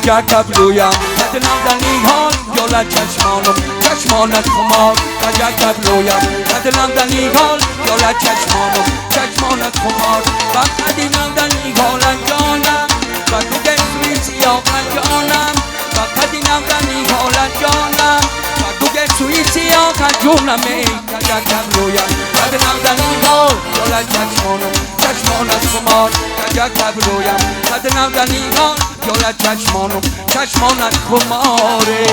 کجک ابرویم ندنم در نیحال یالت چشمانم چشمانت خمار کجک ابرویم ندنم در نیحال یالت چشمانم چشمانت خمار وقت دینم در نیحالت جانم و تو گشوی سیاقت جانم وقت دینم در نیحالت جانم و تو گشوی سیاقت جونم کجک ابرویم ندنم در نیحال یالت چشمانم چشمانت خمار کجک ابرویم ندنم در نیحال یالت چشمانم چشمانت خماره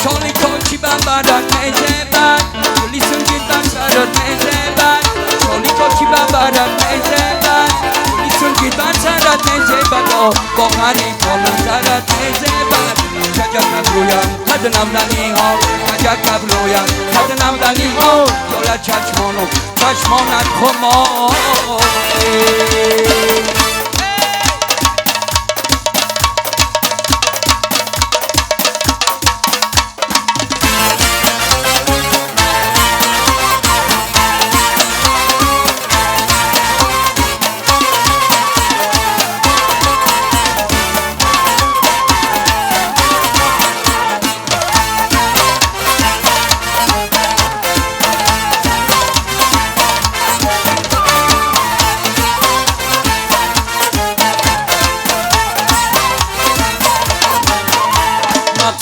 شالی تو چی ببرد نجبت لیسون گیدن سرد نجبت شالی تو چی ببرد نجبت لیسون گیدن سرد نجبت با خری کلن سرد نجبت کجک ابرویم ندنم دنی ها کجک ابرویم ندنم دنی ها یالت چشمانم چشمانت خمار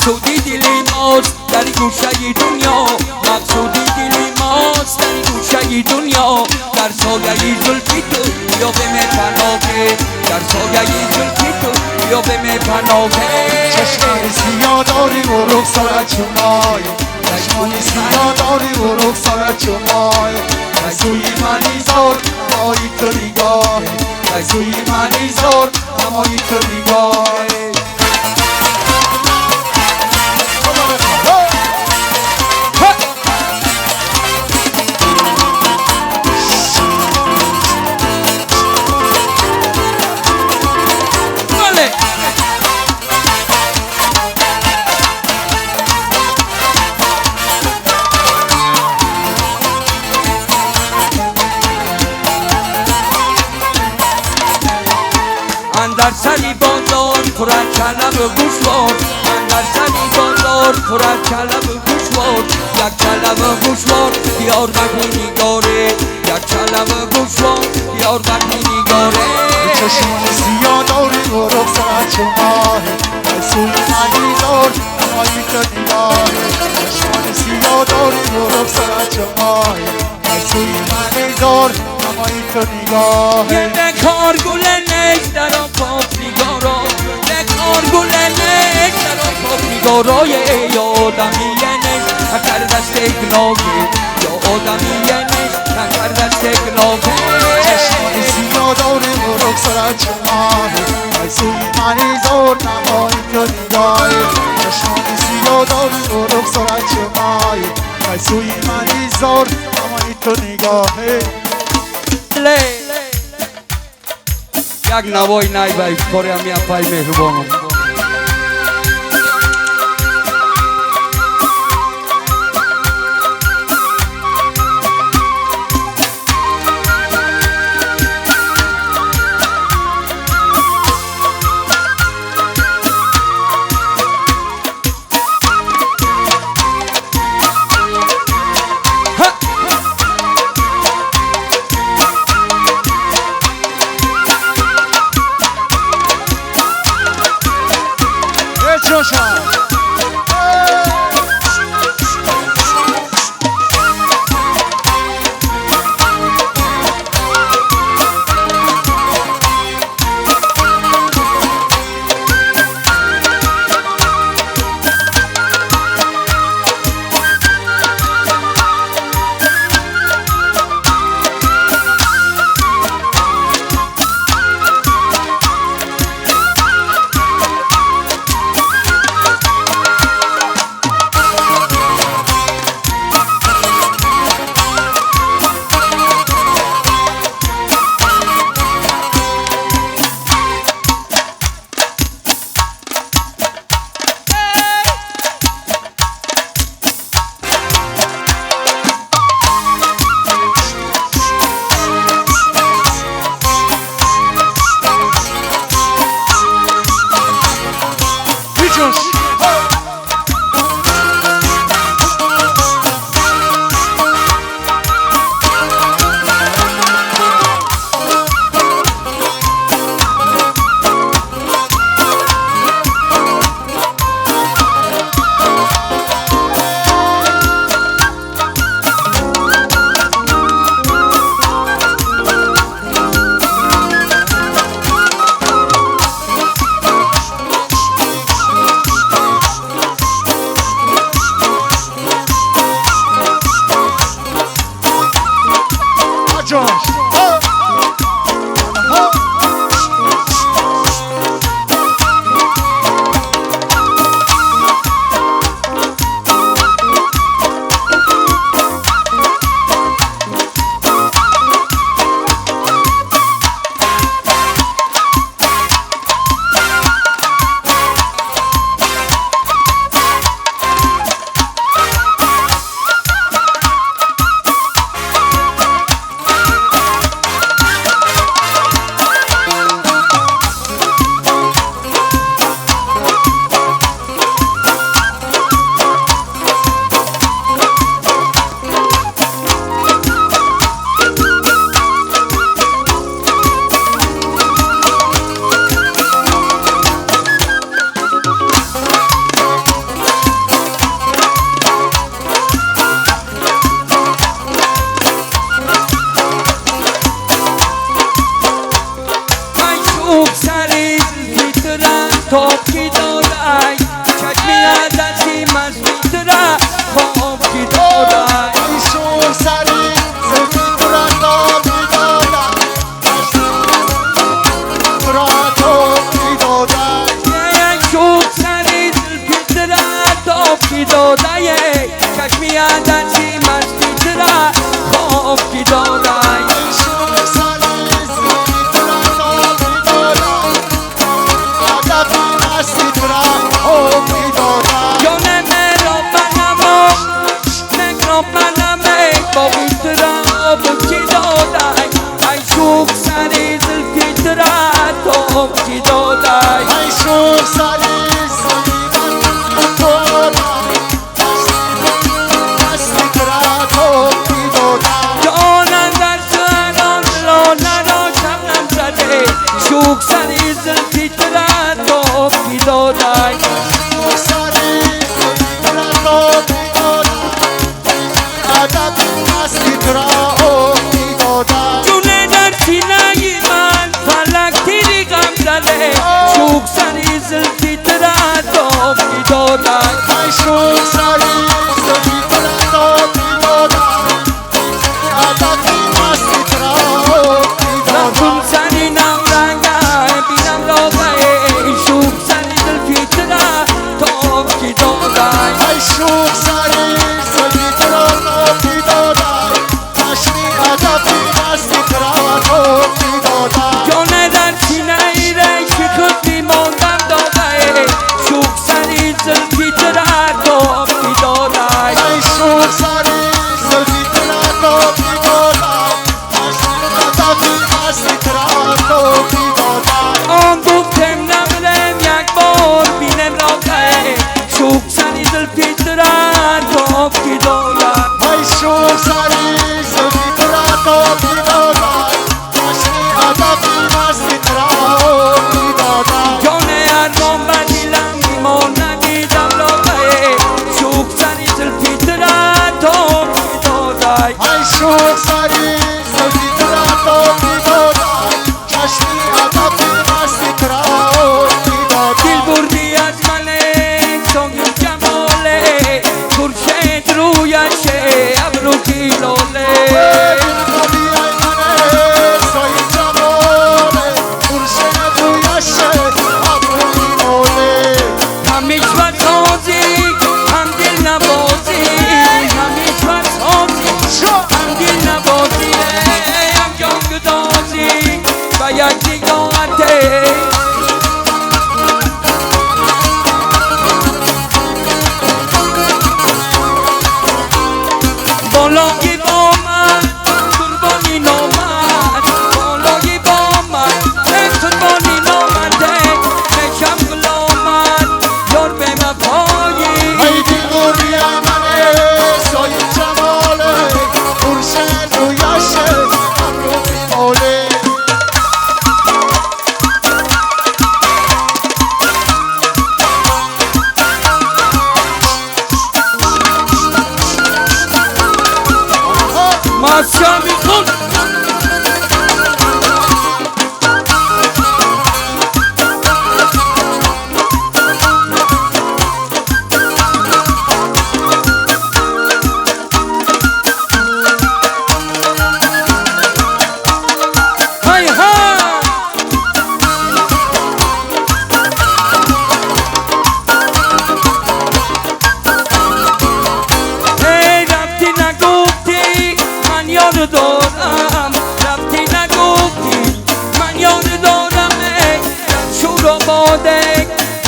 مقصودی دلی ماست در گوشه دنیا مقصودی دلی ماست در گوشه دنیا در سایه زلفی تو یا به پناهه در سایه زلفی تو یا به پناهه چشمان سیاه داری و رخسارت چمای چشمان سیاه داری و رخسارت چمای نسوی منی زار نمایی تو نگاه نسوی منی زار نمایی تو نگاه اندر سری بازار پر از کلم گوشوار اندر سری بازار پر از کلم گوشوار یک کلم گوشوار بیار وقتی نگاره یک کلم گوشوار بیار وقتی نگاره چشمان سیاه داری و رخسارت چمای نسوی منی زار نمایی تو نگاه چشمان سیاه داری و رخسارت چمای نسوی منی زار نمایی تو نگاه نکار گل نک در آن پاپ نگارا نکار گل نک در آن پاپ نگارای یا آدمی نک نکر دست گناهی یا آدمی نک نکر دست گناهی چشمان سیاه داری و رخسارت چمای نسوی منی زار نمایی تو نگاه چشمان سیاه داری و رخسارت چمای نسوی منی زار نمایی تو نگاه یک نوای نای با افکاری همی اپای مهربانم جوش توبکی دادای چشمی عدسی مستی را خوابکی دادای ایشون سری زمین را توبکی دادای را توبکی دادای ایشون سری زلفی را توبکی دادای چشمی عدسی مستی را خوابکی دادای ایشون سری زمین را توبکی دادای جان مرا منم نگرام منم با بیترا بکی دادای ای شوق سری زلفی ترا توبکی دادای ای شوق سری زمین دادای دستی ترا توبکی دادای جانم در سران دلانه را شبنم زده شوق سری زلفی ترا توبکی دادای جونه در سینه من فلک تیری غم زده شوق سری زلفی ترا توبکی دادای ای شوق سری زلفی ترا توبکی دادای مستی ترا توبکی نخون دادای سری نم رنگه بینم لاغه شوق سری زلفی ترا توبکی دادای ای شوق سری زلفی ترا توبکی دادای مستی ترا توبکی دادای جانه در سینه ای ریش خود بیماندم داده شوق سری زلفی ترا توبکی دادای ای شوق سری زلفی ترا توبکی دادای مستی ترا توبکی دادای آن گفتم نبرم یک بار بینم راقه شوق سری زلفی ترا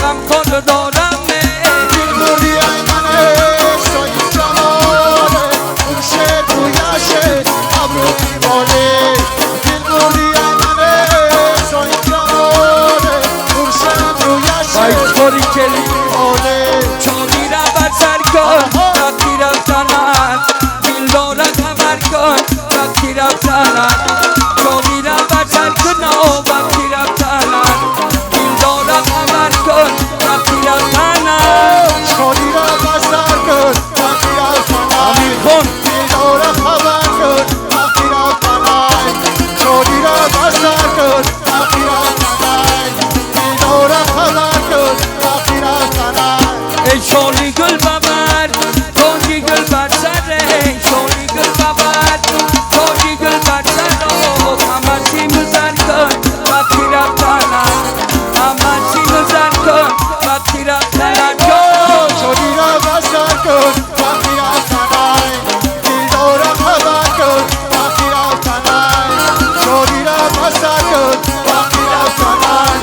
غم کن دارم دل بردی ای منه سای جماله مرشد رویشه ابرو میماله دل بردی ای منه سای جماله مرشد بای رویشه توری کلی میماله چونی را بر سر کن وقتی رفتنت دل داره خبر کن وقتی رفتنت چونی را بر سر کن وقتی رفتنت دل داره خبر کن وقتی رفتنت شادی را بسر کن وقتی رفتنت امیر خون دل داره خبر کن وقتی رفتنت شادی را بسر کن وقتی رفتنت دل داره خبر کن وقتی رفتنت ای شالی گل ببر تاجی گل بر سر ای شالی گل ببر تاجی گل بر سر همه چی مزر کن وقتی رفتنت همه چی مزر کن وقتی رفتنت شادی را بسر کن وقتی رفتنت دل داره خبر کن وقتی رفتنت شادی را بسر کن وقتی رفتنت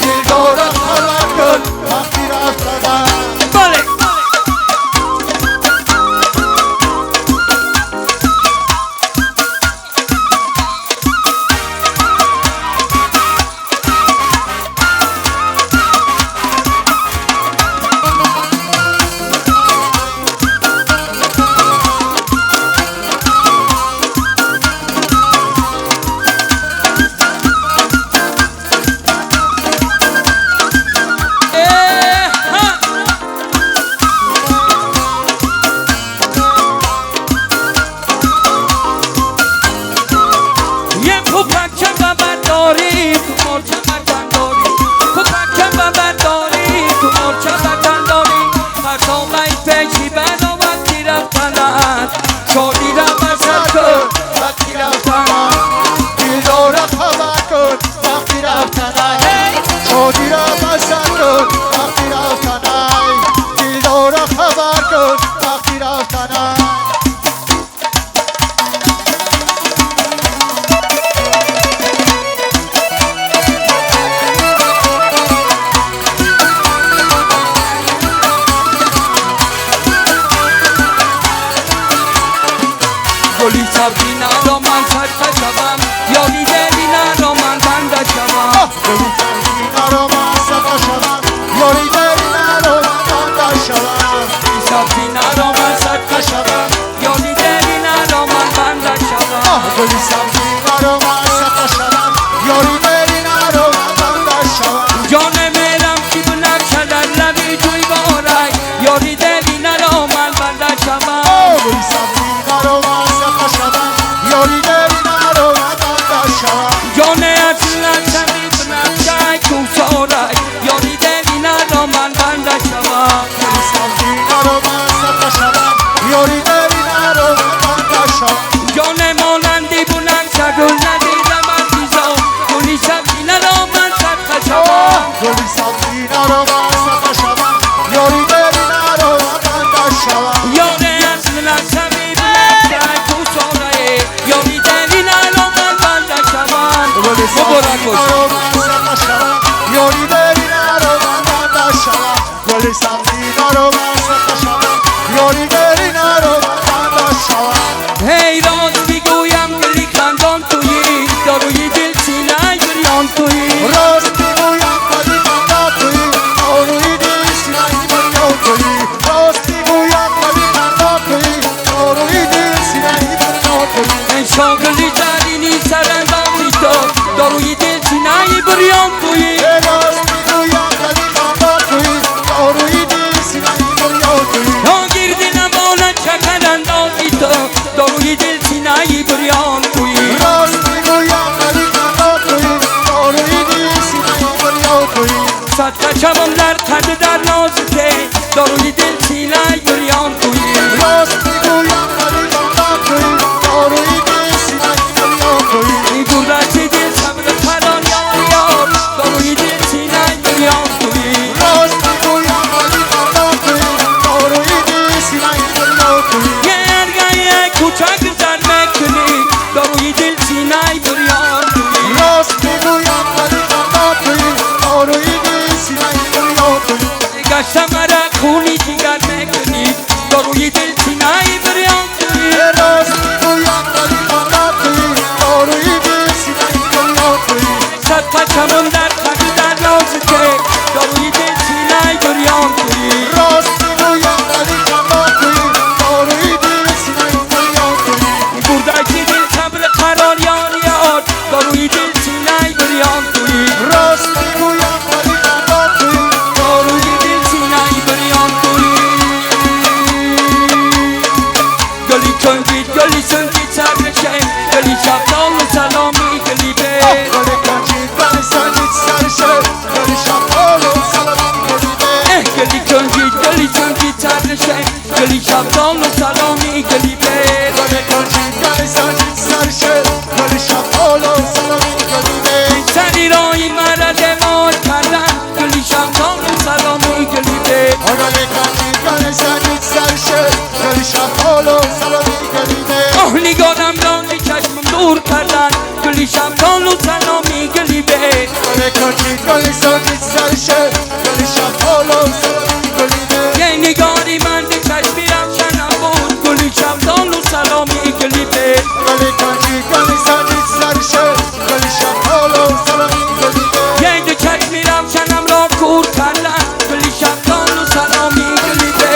دل داره خبر کن وقتی رفتنت بله یه پوپک ببر داری تو مرچه بطن داری پوپک ببر داری تو مرچه بطن داری مردم ای پیشی بنا وقتی رفتنت شادی را بسر کن وقتی رفتنت دل داره خبر کن وقتی رفتنت شادی را بسر کن وقتی رفتنت دل داره خبر کن وقتی رفتنت گلی سبزی ندام من سرخ شوم یاری دلی ندام من بنده شوم نرو من سفر شوم یاری دلی نرو من بنده شوم گلی سبزی ندام من سرخ شوم یاری دلی ندام من بنده شوم گلی سبزی نرو من سفر شوم یاری دلی نرو من بنده شوم جان میرم کی بلند شدن لبی توی بارای یاری دلی ندام من بنده شوم گلی سبزی نرو من سفر شوم یاری دلی نرو من بنده شوم جان اصلا سمی بلند شای کوسارای یاری دلی ندام من بنده شوم گلی سبزی نرو من سفر شوم یاری دلی نرو من بنده شوم جان مانندی بلند شد و ندیدم من بیزا گلی سبزی ندام من سرخ شوم گلی سبزی نرو من سفر شوم یاری دلی نرو من بنده شوم یاد اصلا سمی بلند شای کوسارای یاری دلی ندام من بنده شوم گلی مبارک سبزی باشه. نرو من سفر شوم یاری دلی نرو من بنده شوم گلی سبزی نرو من سفر شوم یاری دلی نرو من بنده شوم هی راست میگویم دلی خندان تویی داروی دل سینه گریان تویی راست میگویم ولی خنده تویی داروی دل سینه گریان تویی راست میگویم ولی خنده تویی داروی دل سینه گریان تویی ای شاگردی زدینی سرندامی تو داروی دل سینه گریان تویی راست میگویم ولی خنده تویی داروی دل سینه گریان تویی شاگردی نمانه چکر اندازی تو داروی دل سینه گریان تویی راست میگویم ولی خنده تویی داروی دل سینه گریان تویی صدقه شوم در قد در نازته داروی دل سینه گریان تویی راست میگویم ولی خنده تویی داروی دل سینه گریان تویی ای گردشی دل صبر پران یار یار داروی دل سینه گریان تویی راست میگویم ولی خنده تویی داروی دل سینه گریان تویی گرگه کوچک زن میکنی داروی دل سینه گریان تویی راست میگویم ولی خنده تویی داروی دل سینه گریان سمره خونی جگر میکنی داروی دل سینه بریان توی راست میگویم ولی غلط تویی داروی دل سینه بریان تویی صد پچمون در خدی در نازکه داروی دل سینه بریان توی راست میگویم ولی غلط تویی داروی دل سینه بریان تویی بردکی دل صبر قرار یار داروی دل سینه بریان توی راست میگویم ولی غلط تویی داروی دل سینه بریان توی گلی کنگید گلی سنگید سرشه گلی شبدال و سلامی گلی به گلی کنگید گلی سنگید سرشه گلی شبدال و سلامی گلی به گلی کنگید گلی سنگید سرشه گلی شبدال و سلامی گلی به گلی کنگید گلی سنگید سرشه گلی شبدال و سلامی گلی به سری رای مرد مار کردن گلی شبدال و سلامی گلی به گلی کنگید گلی سنگید سرشه گلی شبدال و سلامی گلی به نگاهم لالی چشمم دور کردن گلی شبدال و سلامی گلی به گلی کنگید گلی سنگید سرشه گلی شبدال و سلامی گلی به یه نگاری من به چشمی روشنم بود گلی شبدال و سلامی گلی به گلی کنگید گلی سنگید سرشه گلی شبدال و سلامی گلی به یه دو چشمی روشنم را کور کردن گلی شبدال و سلامی گلی به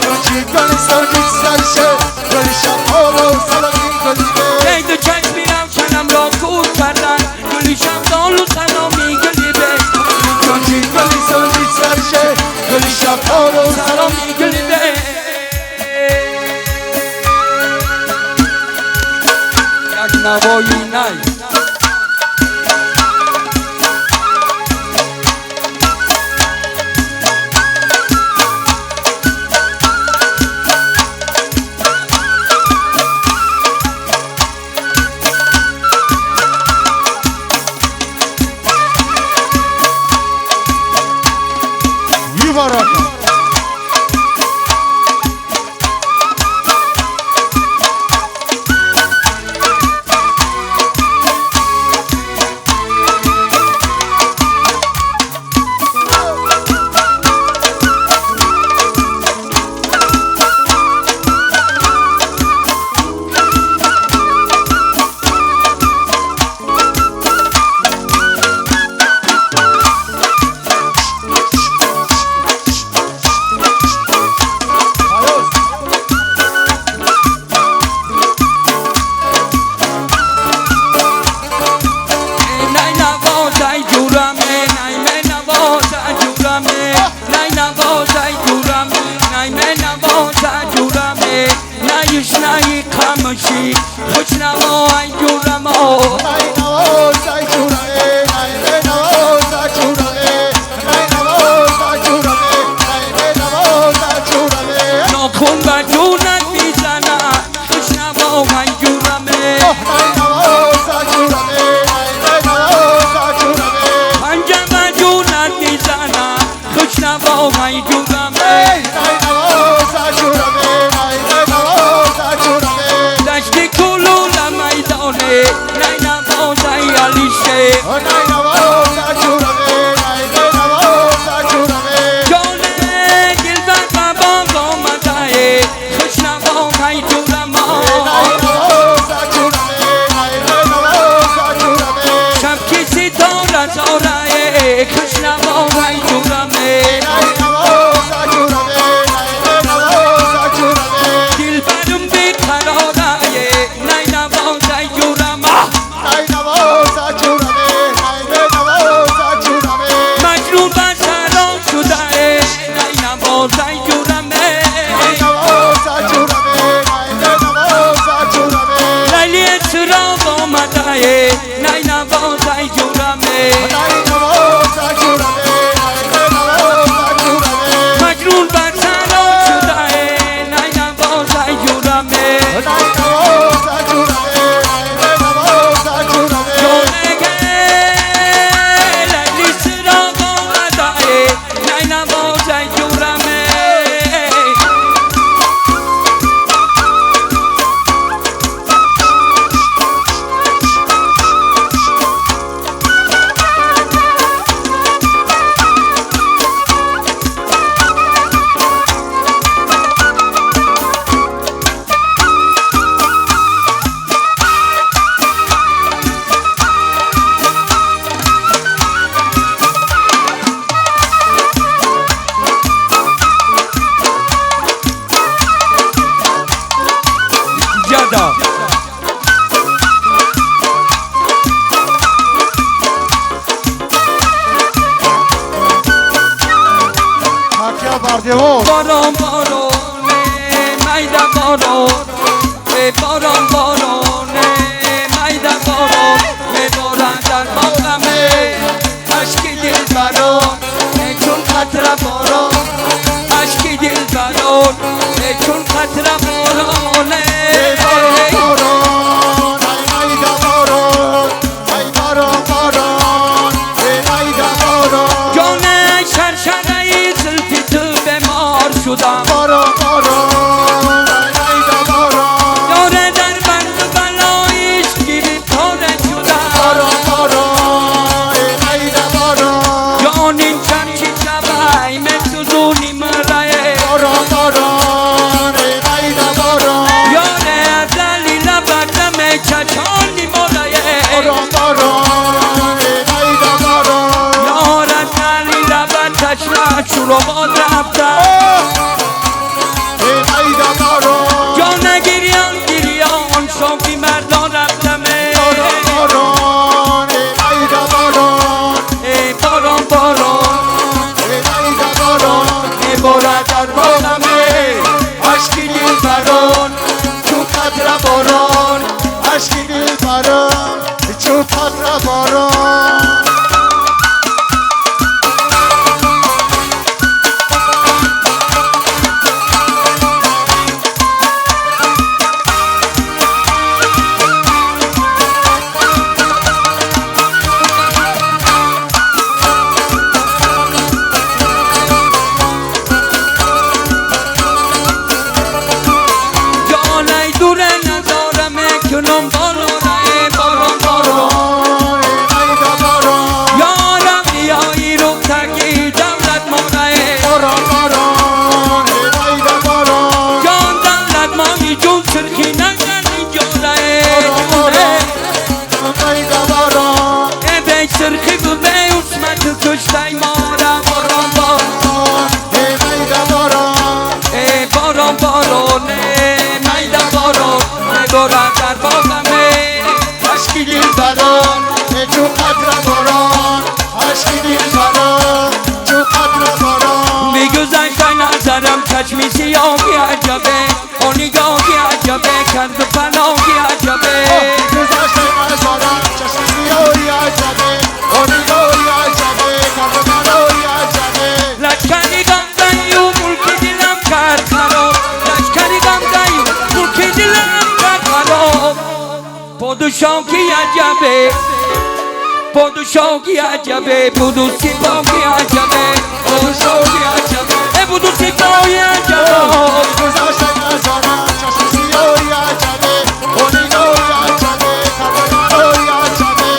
کنگید گلی سنگید سرشه گلی شبدال و سلامی گلی به یه دو چشمی روشنم را کور کردن گلی شبدال و سلامی گلی به کنگید گلی سنگید سرشه گلی شبدال و سلامی گلی به یک نوایی نی Viva Roca! نی خاموشی خوش نما ای جورما نای نواز ای جورانه نای نواز ای جورانه نای نواز ای جورانه نای نواز ای جورانه ناخون و جونت میزنه خوش نما ای جورمه نای نواز ای جورانه نای نواز ای جورانه پنجه و جونت میزنه خوش نما ای جورمه نای نواز ای جورانه نای نواز ای جورانه دشتی کلول میدانه نای نواز ای علیشه نای نواز ای جورانه نای نواز ای جورانه جانه دلبر بابا آمده خوش نما ای جورما نای نواز ای جورانه نای نواز ای جورانه شب کسی داره زاره خوش نما ای جورمه نای نواز ای جورانه نای نواز ای جورانه دلبرم بیقراره نای نواز ای جورما نای نواز ای جورانه نای نواز ای جورانه مجنون و سرام شده نای نواز ای جورمه نای نواز ای جورانه نای نواز ای جورانه لیلی سراب آمده نای نواز ای جورمه نای نواز ای جورانه نای نواز ای جورانه مجنون و سرام شده نای نواز ای جورمه نای نواز ای جورانه نای نواز ای جورانه جانگه لیلی سراب آمده نای نواز ای جورمه بارا بردیوان باران بارانه میده باران باران بارانه میده باران میبارن در باغمه عشق دل بران چون قطره باران عشق دل بران چون قطره بارانه جانه شرشره زلفی تو بمار شدم یاره در بند بلایش گیری پاره شدم جان این چرچی جبهی متزونی مرائه یاره ازلی لبردم چچانی مرائه یاره ازلی لبردش شروع باد رفتم جان گریان شاقی مردان رفتمه باران باران باران در باغمه عشقی دل بران چون قطره باران عشقی دل بران چون قطره باران کنم بالا رای باران باران یارم بیایی رو تکی دولت مارای جان دولت مایی جون سرخی نگن اینجا رای بی سرخی ببی اسمت کشتی مارا باران باران باران باران میده باران باران در باغمه عشقی دل بران چون قطره باران عشقی دل بران چون قطره باران میگذشت نظرم چشمی سیاهی عجبه و نگاهی عجبه کرد و پناهی عجبه میگذشت نظرم چشمی سیاهی عجبه و نگاهی عجبه کرد و پناهی عجبه لشکری غمزه و ملک دلم کرد خراب لشکری غمزه و ملک دلم کرد خراب پادشاهی عجبه پادشاهی عجبه بودو سپاهی عجبه پادشاهی عجبه بودو سپاهی عجبه میگذشت نظرم چشمی سیاهی عجبه و نگاهی عجبه کرد و پناهی عجبه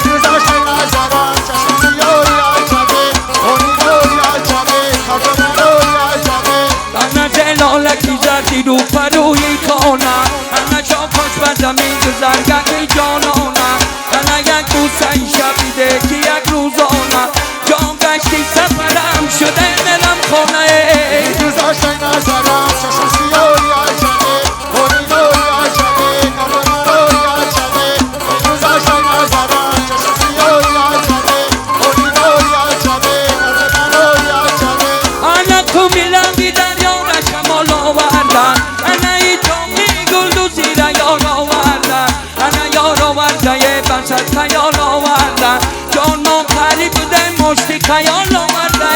میگذشت نظرم چشمی سیاهی عجبه و نگاهی عجبه کرد و پناهی عجبه انا جلالکی زردی رو پروی کانا انا شاکاش و زمین گذرگه جانانا انا یک بوسه شبیده که یک روزانا جان گشتی سفرم شده دلم خانه میگذشت نظرم چشم سیاهی عجبه و نگاهی عجبه کرد و پناهی عجبه میگذشت نظرم چشم سیاهی عجبه و نگاهی عجبه کرد و پناهی عجبه انا کمیلم بی دریا را شمال آوردن انا ای جامی گل و زیر یار آوردن انا یار آورده بسد خیال آوردن جان ما قریب بوده مشتی خیال آورده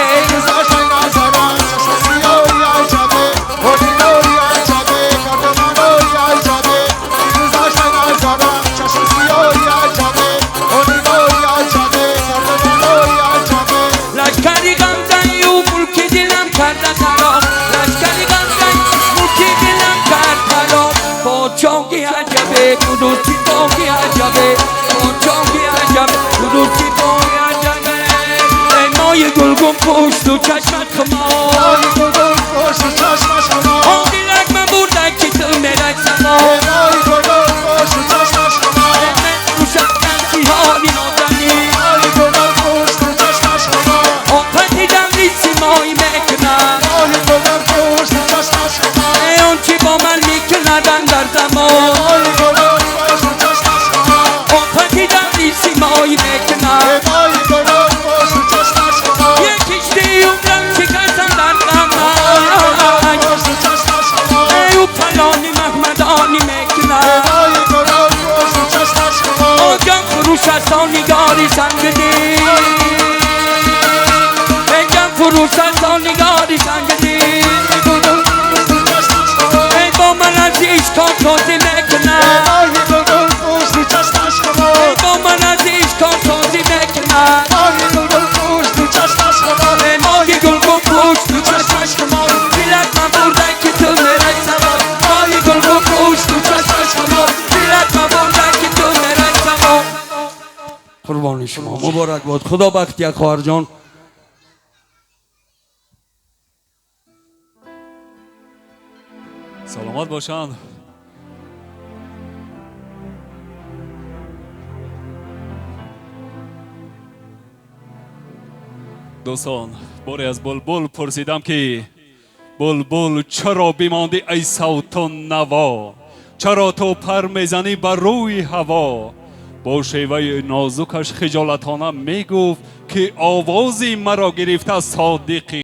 میگذشت نظرم چشم سیاهی عجبه و نگاهی عجبه کرد و پناهی عجبه میگذشت نظرم چشم سیاهی عجبه و نگاهی عجبه کرد و پناهی عجبه لشکری غمزه و ملک دلم کرده خراب لشکری غمزه ملک دلم کرد خراب پادشاهی عجبه قدوسی باقی عجبه پادشاهی عجبه قدوسی باقی عجبه ای مای گلگون پشت و چشمت خمار آی گلگون پشت و چشمش خمار آن دیرک من بردن که تو مرک سمار آی گلگون پشت و چشمش خمار رو شکن سیحانی نازنی آی گلگون پشت و چشمش خمار آن پتیدم ریسی مایی مکنم آی گلگون پشت و چشمش خمار ای آن چی با من میکردن در زمان آی گلگون پشت و چشمش خمار آن پتیدم ریسی مایی مکنم آی گلگون پشت و چشمش خمار یک کشتی عمرم شکستن در سرسان نگاری سنگدی ای با من از عشقان سازی میکنن ای با من از عشقان سازی میکنن ای ماهی گل گل پوش تو چشمش خمار بیلت من بردن که تو میرای سوار ماهی گل گل پوش تو چشمش خمار بیلت من بردن که تو میرای سوار. قربان شما، مبارک باد. خدا بختیار خواهر جان. سلامت باشند. دوستان، باری از بلبل پرسیدم که بلبل چرا بیماندی ای صوت و نوا، چرا تو پر میزنی بر روی هوا؟ با شیوه نازکش خجالتانه میگفت که آوازی مرا گرفته صادقی